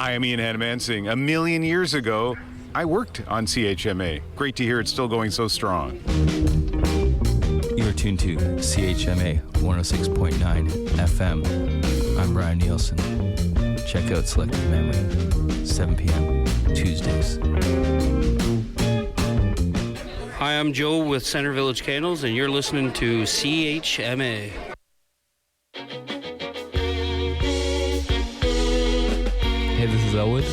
Hi, I'm Ian Hanamansing. A million years ago, I worked on CHMA. Great to hear it's still going so strong. You're tuned to CHMA 106.9 FM. I'm Brian Nielsen. Check out Selective Memory, 7 p.m. Tuesdays. Hi, I'm Joe with Center Village Candles, and you're listening to CHMA. Hey, this is Elwood.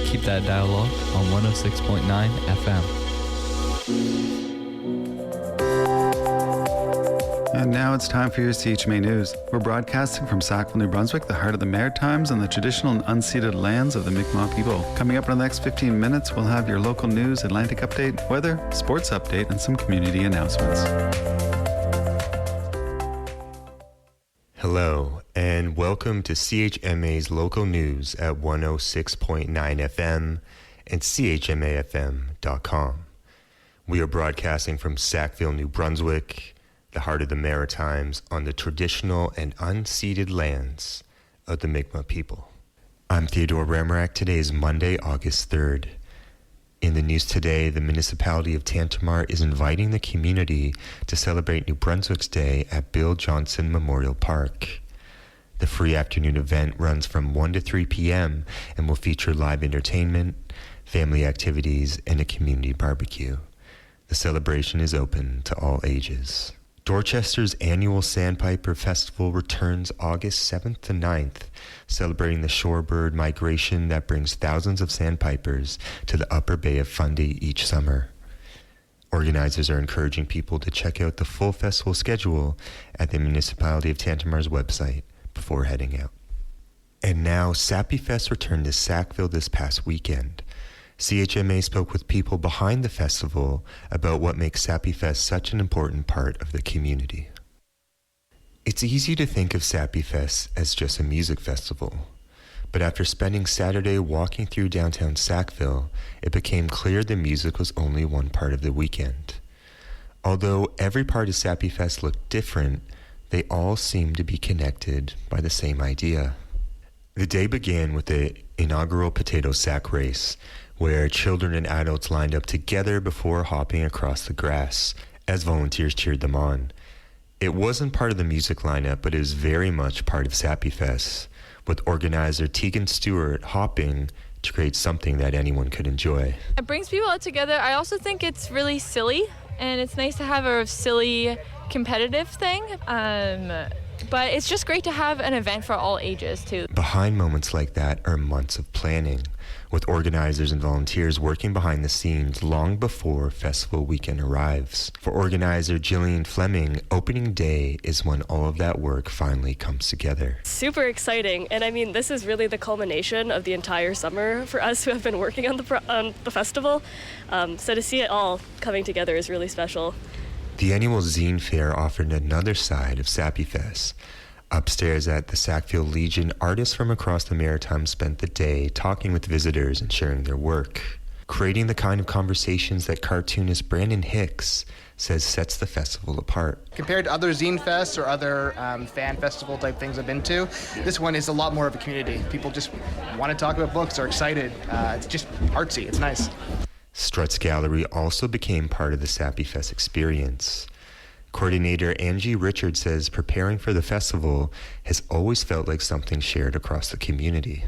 Keep that dialogue on 106.9 FM. And now it's time for your CHMA News. We're broadcasting from Sackville, New Brunswick, the heart of the Maritimes and the traditional and unceded lands of the Mi'kmaq people. Coming up in the next 15 minutes, we'll have your local news, Atlantic update, weather, sports update, and some community announcements. Hello, and welcome to CHMA's local news at 106.9 FM and CHMAFM.com. We are broadcasting from Sackville, New Brunswick, the heart of the Maritimes, on the traditional and unceded lands of the Mi'kmaq people. I'm Theodore Ramrak. Today is Monday, August 3rd. In the news today, the municipality of Tantramar is inviting the community to celebrate New Brunswick's Day at Bill Johnson Memorial Park. The free afternoon event runs from 1 to 3 p.m. and will feature live entertainment, family activities, and a community barbecue. The celebration is open to all ages. Dorchester's annual Sandpiper Festival returns August 7th to 9th, celebrating the shorebird migration that brings thousands of sandpipers to the upper bay of Fundy each summer. Organizers are encouraging people to check out the full festival schedule at the Municipality of Tantramar's website before heading out. And now, Sappy Fest returned to Sackville this past weekend. CHMA spoke with people behind the festival about what makes Sappy Fest such an important part of the community. It's easy to think of Sappy Fest as just a music festival, but after spending Saturday walking through downtown Sackville, it became clear the music was only one part of the weekend. Although every part of Sappy Fest looked different, they all seemed to be connected by the same idea. The day began with the inaugural potato sack race, where children and adults lined up together before hopping across the grass as volunteers cheered them on. It wasn't part of the music lineup, but it was very much part of Sappy Fest, with organizer Tegan Stewart hopping to create something that anyone could enjoy. It brings people out together. I also think it's really silly, and it's nice to have a silly competitive thing. But it's just great to have an event for all ages, too. Behind moments like that are months of planning, with organizers and volunteers working behind the scenes long before festival weekend arrives. For organizer Jillian Fleming, opening day is when all of that work finally comes together. Super exciting, and I mean, this is really the culmination of the entire summer for us who have been working on the festival. So to see it all coming together is really special. The annual Zine Fair offered another side of Sappy Fest. Upstairs at the Sackville Legion, artists from across the Maritimes spent the day talking with visitors and sharing their work, creating the kind of conversations that cartoonist Brandon Hicks says sets the festival apart. Compared to other zine fests or other fan festival type things I've been to, this one is a lot more of a community. People just want to talk about books, are excited. It's just artsy, it's nice. Struts Gallery also became part of the Sappy Fest experience. Coordinator Angie Richards says preparing for the festival has always felt like something shared across the community.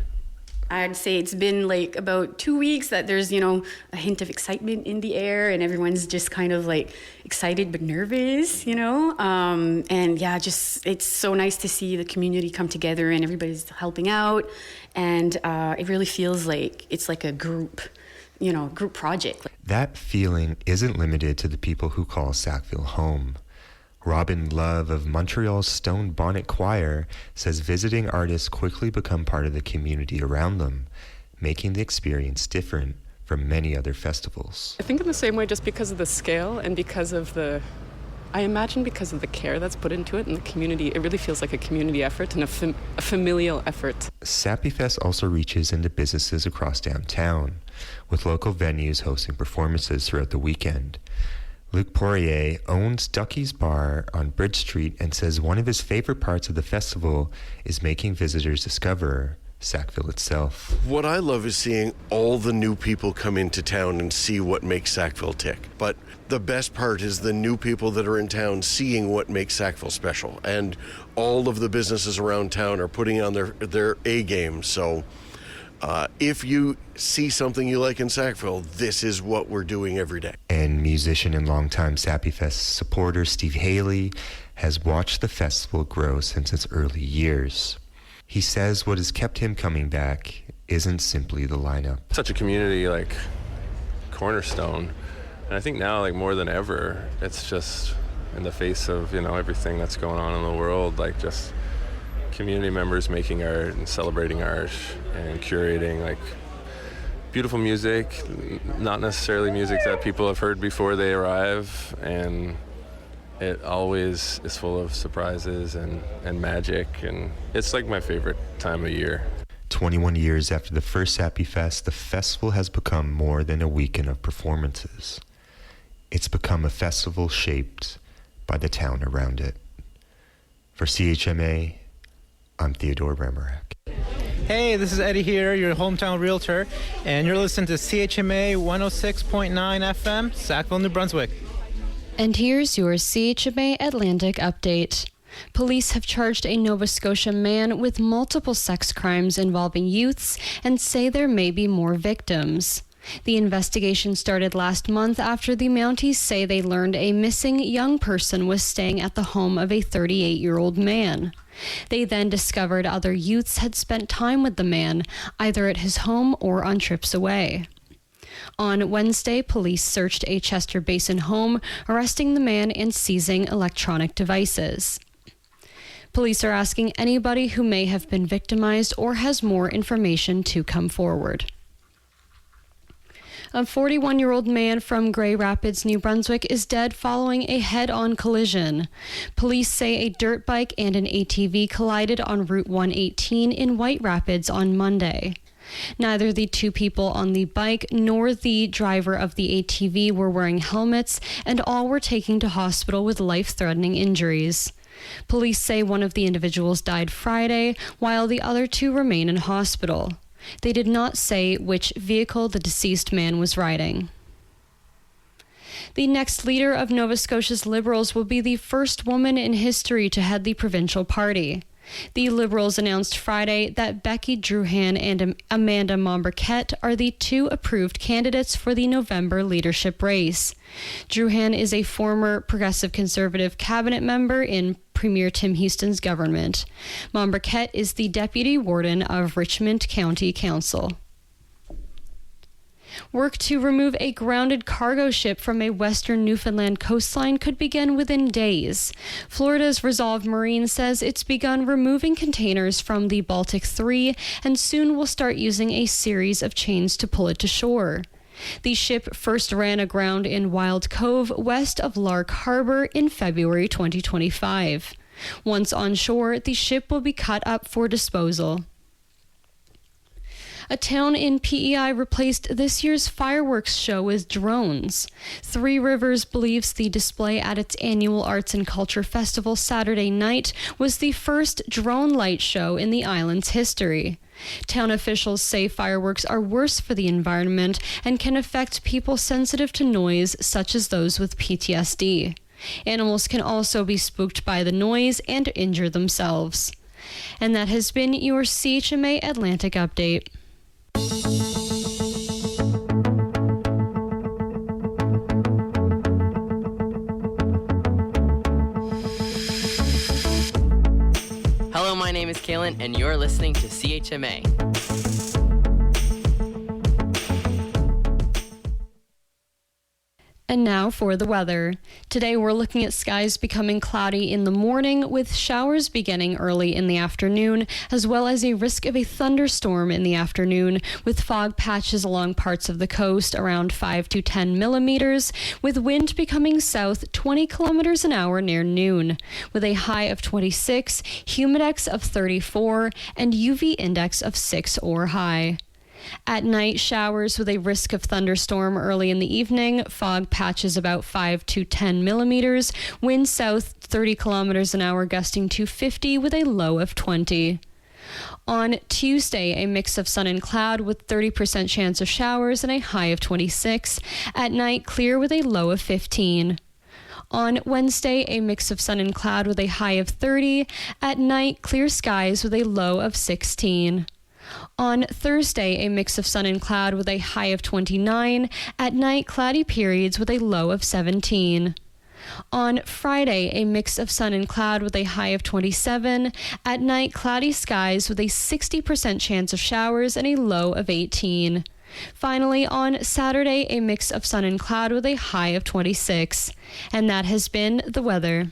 I'd say it's been like about 2 weeks that there's, a hint of excitement in the air and everyone's just kind of like excited but nervous, and yeah, just it's so nice to see the community come together and everybody's helping out, and it really feels like it's like a group project. That feeling isn't limited to the people who call Sackville home. Robin Love of Montreal's Stone Bonnet Choir says visiting artists quickly become part of the community around them, making the experience different from many other festivals. I think in the same way, just because of the scale and because of the care that's put into it in the community, it really feels like a community effort and a familial effort. Sappy Fest also reaches into businesses across downtown, with local venues hosting performances throughout the weekend. Luc Poirier owns Ducky's Bar on Bridge Street and says one of his favorite parts of the festival is making visitors discover Sackville itself. What I love is seeing all the new people come into town and see what makes Sackville tick. But the best part is the new people that are in town seeing what makes Sackville special. And all of the businesses around town are putting on their A game. So if you see something you like in Sackville, this is what we're doing every day. And musician and longtime Sappy Fest supporter Steve Haley has watched the festival grow since its early years. He says what has kept him coming back isn't simply the lineup. Such a community cornerstone, and I think now more than ever, it's just in the face of everything that's going on in the world, just community members making art and celebrating art and curating beautiful music, not necessarily music that people have heard before they arrive, and it always is full of surprises and magic, and it's my favorite time of year. 21 years after the first Sappy Fest, the festival has become more than a weekend of performances. It's become a festival shaped by the town around it. For CHMA, I'm Theodore Remerak. Hey, this is Eddie here, your hometown realtor, and you're listening to CHMA 106.9 FM, Sackville, New Brunswick. And here's your CHMA Atlantic update. Police have charged a Nova Scotia man with multiple sex crimes involving youths and say there may be more victims. The investigation started last month after the Mounties say they learned a missing young person was staying at the home of a 38-year-old man. They then discovered other youths had spent time with the man, either at his home or on trips away. On Wednesday, police searched a Chester Basin home, arresting the man and seizing electronic devices. Police are asking anybody who may have been victimized or has more information to come forward. A 41-year-old man from Grey Rapids, New Brunswick, is dead following a head-on collision. Police say a dirt bike and an ATV collided on Route 118 in White Rapids on Monday. Neither the two people on the bike nor the driver of the ATV were wearing helmets, and all were taken to hospital with life-threatening injuries. Police say one of the individuals died Friday, while the other two remain in hospital. They did not say which vehicle the deceased man was riding. The next leader of Nova Scotia's Liberals will be the first woman in history to head the provincial party. The Liberals announced Friday that Becky Druhan and Amanda Momberquette are the two approved candidates for the November leadership race. Druhan is a former Progressive Conservative cabinet member in Premier Tim Houston's government. Momberquette is the deputy warden of Richmond County Council. Work to remove a grounded cargo ship from a western Newfoundland coastline could begin within days. Florida's Resolve Marine says it's begun removing containers from the Baltic 3 and soon will start using a series of chains to pull it to shore. The ship first ran aground in Wild Cove, west of Lark Harbor, in February 2025. Once on shore, the ship will be cut up for disposal. A town in PEI replaced this year's fireworks show with drones. Three Rivers believes the display at its annual Arts and Culture Festival Saturday night was the first drone light show in the island's history. Town officials say fireworks are worse for the environment and can affect people sensitive to noise, such as those with PTSD. Animals can also be spooked by the noise and injure themselves. And that has been your CHMA Atlantic update. Hello, my name is Kaylin, and you're listening to CHMA. And now for the weather. Today we're looking at skies becoming cloudy in the morning with showers beginning early in the afternoon, as well as a risk of a thunderstorm in the afternoon with fog patches along parts of the coast around 5 to 10 millimeters, with wind becoming south 20 kilometers an hour near noon, with a high of 26, humidex of 34, and UV index of 6 or high. At night, showers with a risk of thunderstorm early in the evening, fog patches about 5 to 10 millimeters, wind south 30 kilometers an hour gusting to 50 with a low of 20. On Tuesday, a mix of sun and cloud with 30% chance of showers and a high of 26. At night, clear with a low of 15. On Wednesday, a mix of sun and cloud with a high of 30. At night, clear skies with a low of 16. On Thursday, a mix of sun and cloud with a high of 29. At night, cloudy periods with a low of 17. On Friday, a mix of sun and cloud with a high of 27. At night, cloudy skies with a 60% chance of showers and a low of 18. Finally, on Saturday, a mix of sun and cloud with a high of 26. And that has been the weather.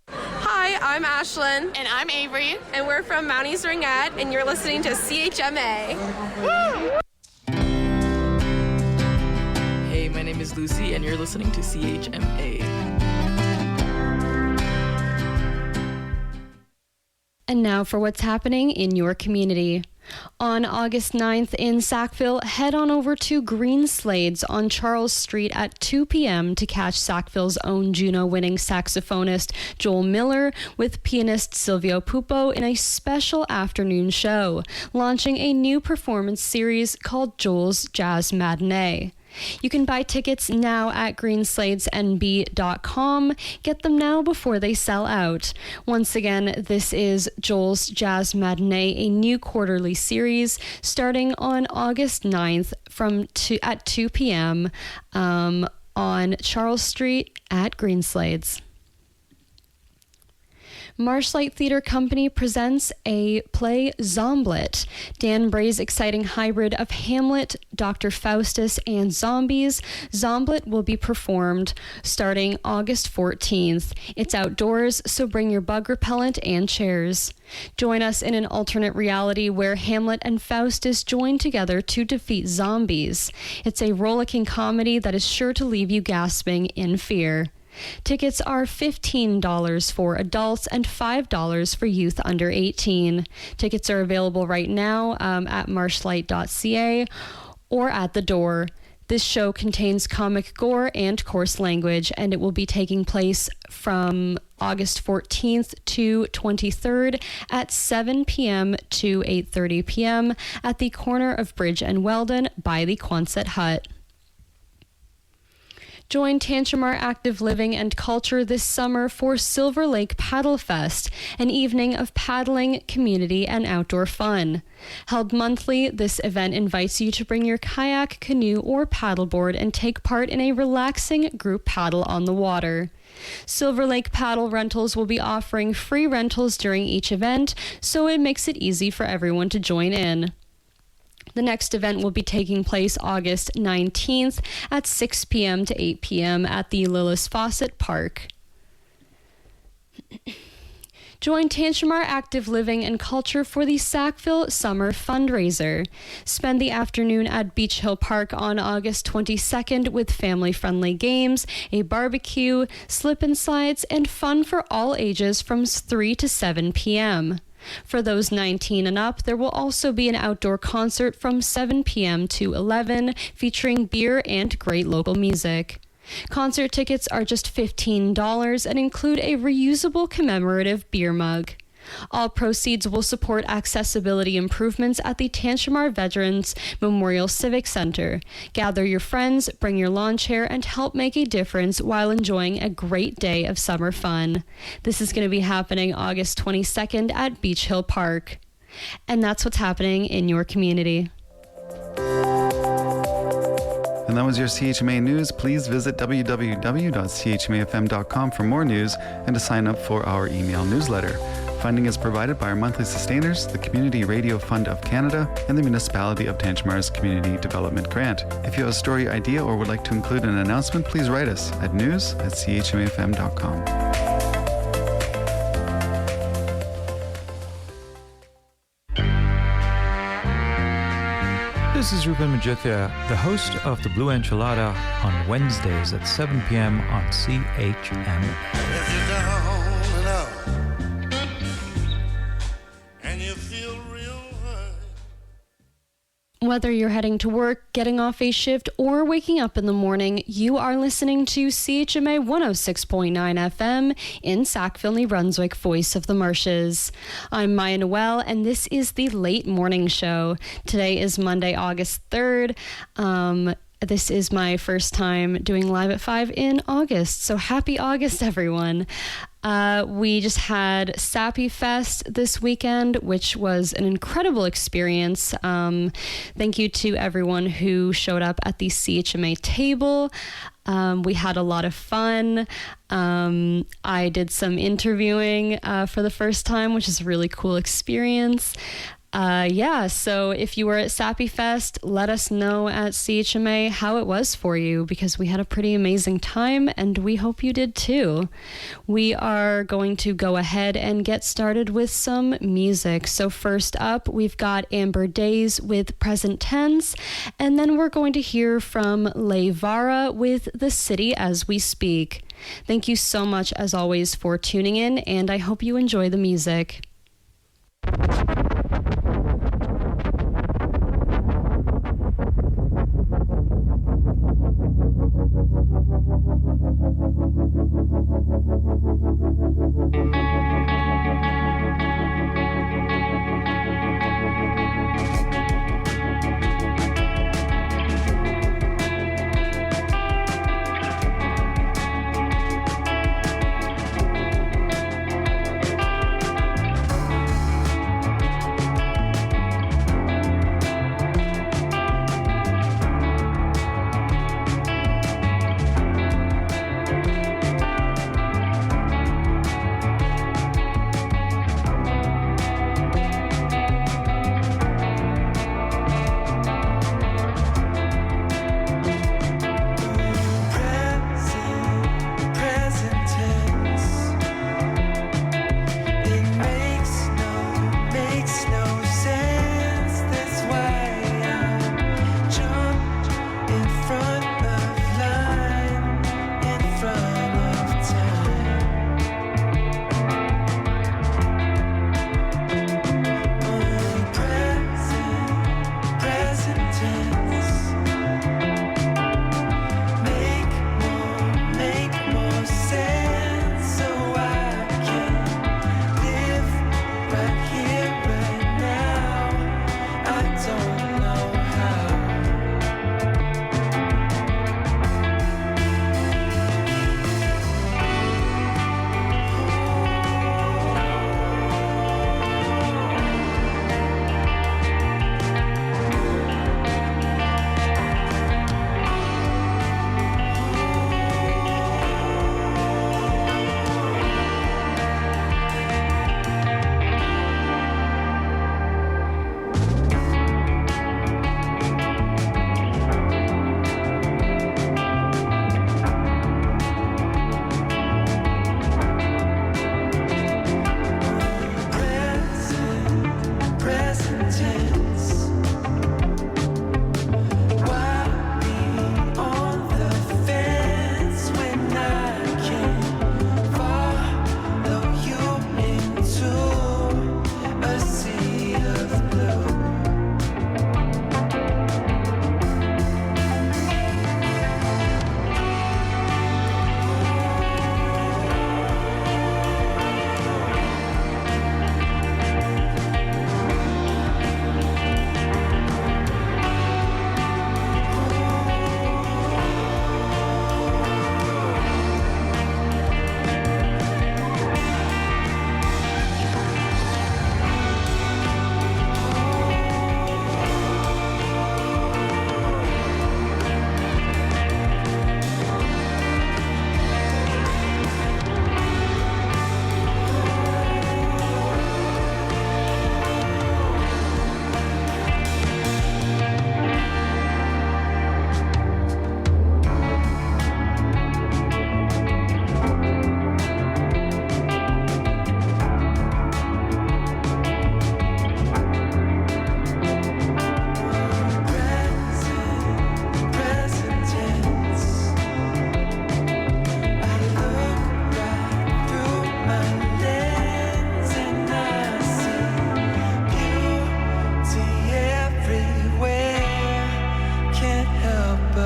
Hi, I'm Ashlyn. And I'm Avery. And we're from Mount East Ringette, and you're listening to CHMA. Woo! Hey, my name is Lucy, and you're listening to CHMA. And now for what's happening in your community. On August 9th in Sackville, head on over to Green Slades on Charles Street at 2 p.m. to catch Sackville's own Juno-winning saxophonist Joel Miller with pianist Silvio Pupo in a special afternoon show, launching a new performance series called Joel's Jazz Matinee. You can buy tickets now at greensladesnb.com. Get them now before they sell out. Once again, this is Joel's Jazz Matinee, a new quarterly series starting on August 9th at 2 p.m. On Charles Street at Greenslades. Marshlight Theatre Company presents a play, Zomblet. Dan Bray's exciting hybrid of Hamlet, Dr. Faustus, and zombies. Zomblet will be performed starting August 14th. It's outdoors, so bring your bug repellent and chairs. Join us in an alternate reality where Hamlet and Faustus join together to defeat zombies. It's a rollicking comedy that is sure to leave you gasping in fear. Tickets are $15 for adults and $5 for youth under 18. Tickets are available right now at marshlight.ca or at the door. This show contains comic gore and coarse language, and it will be taking place from August 14th to 23rd at 7 p.m. to 8:30 p.m. at the corner of Bridge and Weldon by the Quonset Hut. Join Tantramar Active Living and Culture this summer for Silver Lake Paddle Fest, an evening of paddling, community, and outdoor fun. Held monthly, this event invites you to bring your kayak, canoe, or paddleboard and take part in a relaxing group paddle on the water. Silver Lake Paddle Rentals will be offering free rentals during each event, so it makes it easy for everyone to join in. The next event will be taking place August 19th at 6 p.m. to 8 p.m. at the Lillis Fawcett Park. Join Tantramar Active Living and Culture for the Sackville Summer Fundraiser. Spend the afternoon at Beach Hill Park on August 22nd with family-friendly games, a barbecue, slip and slides, and fun for all ages from 3 to 7 p.m. For those 19 and up, there will also be an outdoor concert from 7 p.m. to 11 featuring beer and great local music. Concert tickets are just $15 and include a reusable commemorative beer mug. All proceeds will support accessibility improvements at the Tantramar Veterans Memorial Civic Center. Gather your friends, bring your lawn chair, and help make a difference while enjoying a great day of summer fun. This is going to be happening August 22nd at Beach Hill Park. And that's what's happening in your community. And that was your CHMA News. Please visit www.chmafm.com for more news and to sign up for our email newsletter. Funding is provided by our monthly sustainers, the Community Radio Fund of Canada, and the Municipality of Tantramar's Community Development Grant. If you have a story idea or would like to include an announcement, please write us at news@chmafm.com. This is Ruben Majuthia, the host of the Blue Enchilada on Wednesdays at 7 p.m. on CHMA. Whether you're heading to work, getting off a shift, or waking up in the morning, you are listening to CHMA 106.9 FM in Sackville, New Brunswick, voice of the marshes. I'm Maya Noel, and this is the Late Morning Show. Today is Monday, August 3rd. This is my first time doing Live at 5 in August, so happy August, everyone. We just had Sappy Fest this weekend, which was an incredible experience. Thank you to everyone who showed up at the CHMA table. We had a lot of fun. I did some interviewing for the first time, which is a really cool experience. So if you were at Sappy Fest, let us know at CHMA how it was for you, because we had a pretty amazing time and we hope you did too. We are going to go ahead and get started with some music. So first up, we've got Amber Days with Present Tense, and then we're going to hear from Levara with The City as We Speak. Thank you so much, as always, for tuning in, and I hope you enjoy the music.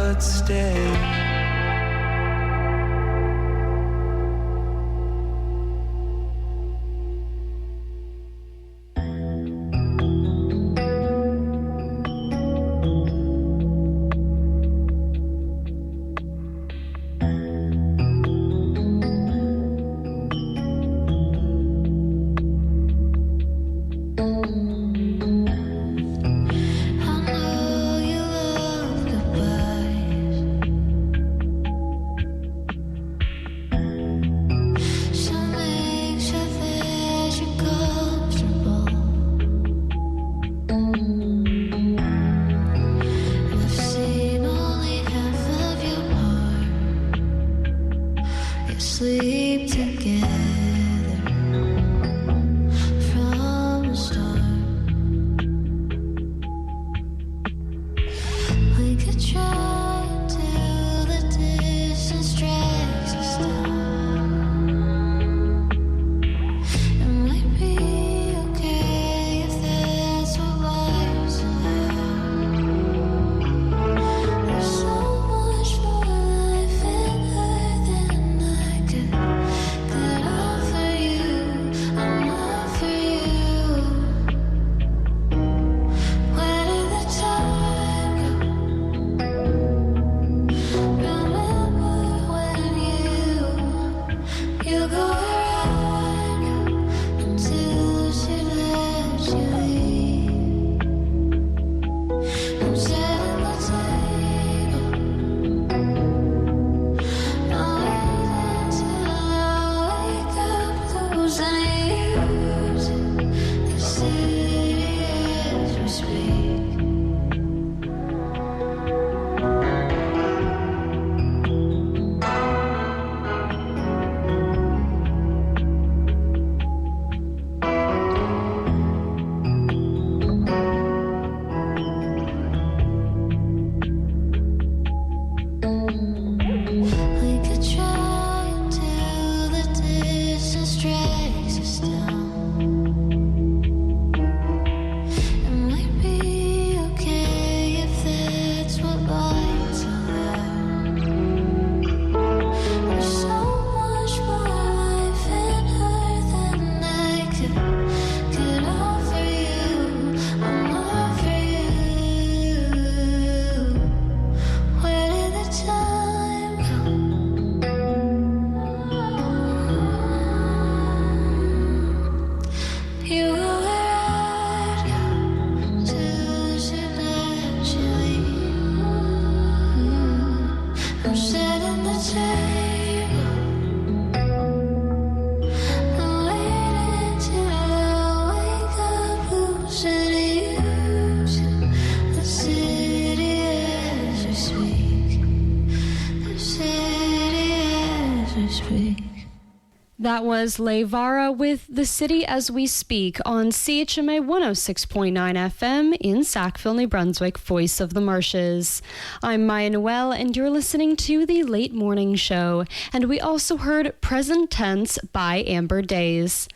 but stay. Sleep together from the start. We could try till the distance drags us down. It might be okay if that's what life's about. There's so much more life in her than I could offer you. I'm not for you. Where did the time go? Remember when you go around until she lets you leave. I'm setting the table. Not until I wake up losing you to the city as we speak. We could try until the distance drags us down. It might be okay if that's what life's about. There's so much more life in her than I could offer you. I'm not for you. Where did the time go? You go where I'd go till she lets you leave. I'm setting the table. I'm waiting till I wake up losing you to the city as we speak. The city as we speak. That was Levara with The City as We Speak on CHMA 106.9 FM in Sackville, New Brunswick, Voice of the Marshes. I'm Maya Noel, and you're listening to The Late Morning Show. And we also heard Present Tense by Amber Days.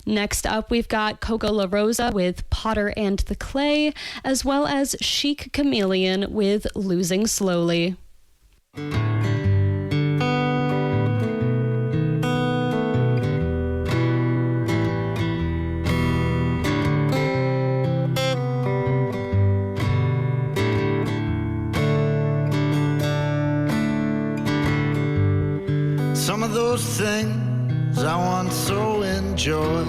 Next up, we've got Coco La Rosa with Potter and the Clay, as well as Chic Chameleon with Losing Slowly. Some of those things I once so enjoyed,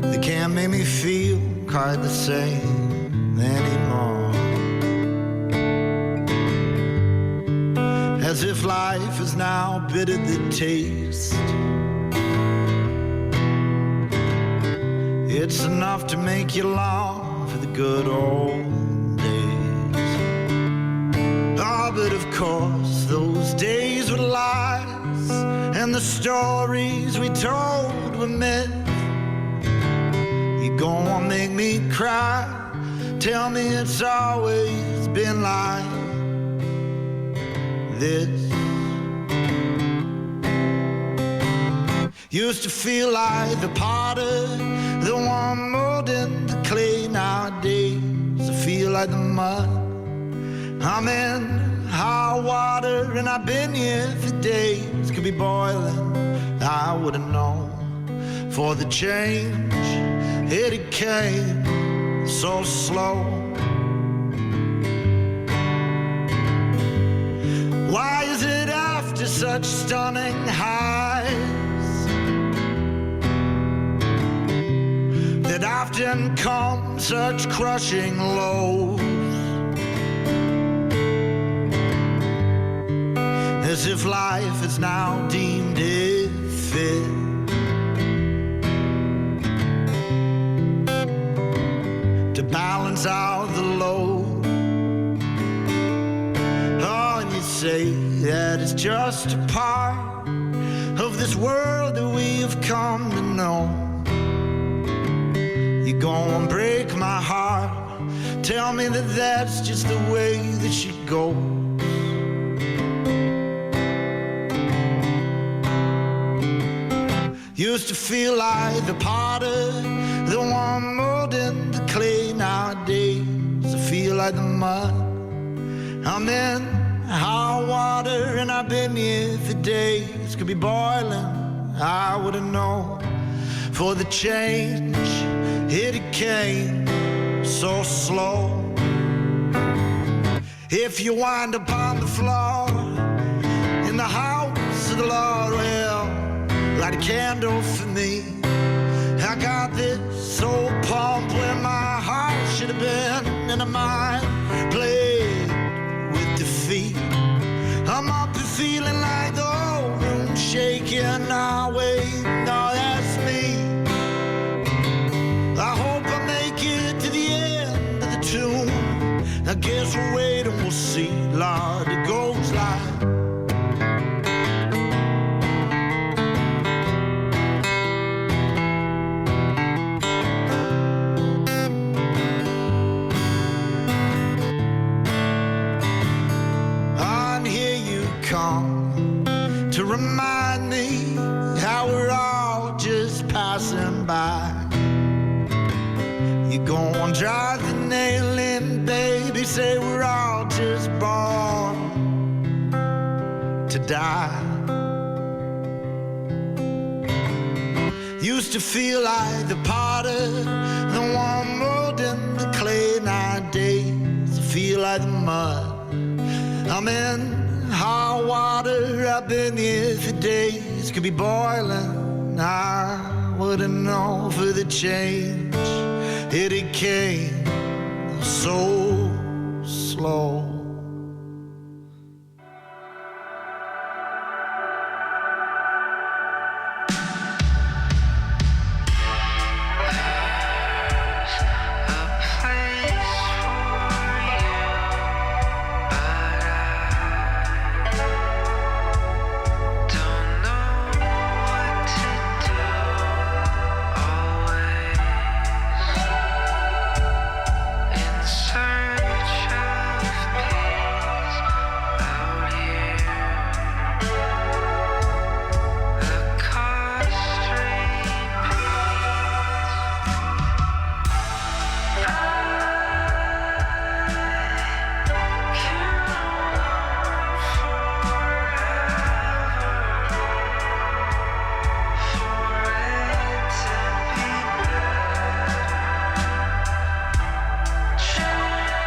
they can't make me feel quite the same anymore. As if life has now bittered the taste. It's enough to make you long for the good old days. Ah, but of course, those days were lies, and the stories we told were myth. You gonna make me cry, tell me it's always been like this. Used to feel like the potter, the one molding the clay. Nowadays I feel like the mud. I'm in hot water and I've been here for days. Could be boiling, I wouldn't know. For the change, it came so slow. Why is it after such stunning highs that often come such crushing lows? As if life is now deemed it fit to balance out the load. Oh, and you say that it's just a part of this world that we have come to know. You go and break my heart, tell me that that's just the way that she goes. Used to feel like the potter, the one molding the clay. Nowadays I feel like the mud. I'm in hot water and I've been here for days. Could be boiling, I wouldn't know. For the change, it came so slow. If you wind up on the floor in the house of the Lord, well, light a candle for me. I got this old pump where my heart should have been, and my mind played with defeat. I'm up and feeling like the whole room shaking. Now wait, no, that's me. I hope I make it to the end of the tune. I guess we'll wait and we'll see. Lord, it goes like to remind me how we're all just passing by. You go and drive the nail in, baby, say we're all just born to die. Used to feel like the potter, the one molding the clay. Nowadays I feel like the mud. I'm in hot water, I've been here for days. Could be boiling, I wouldn't know. For the change, it came so slow.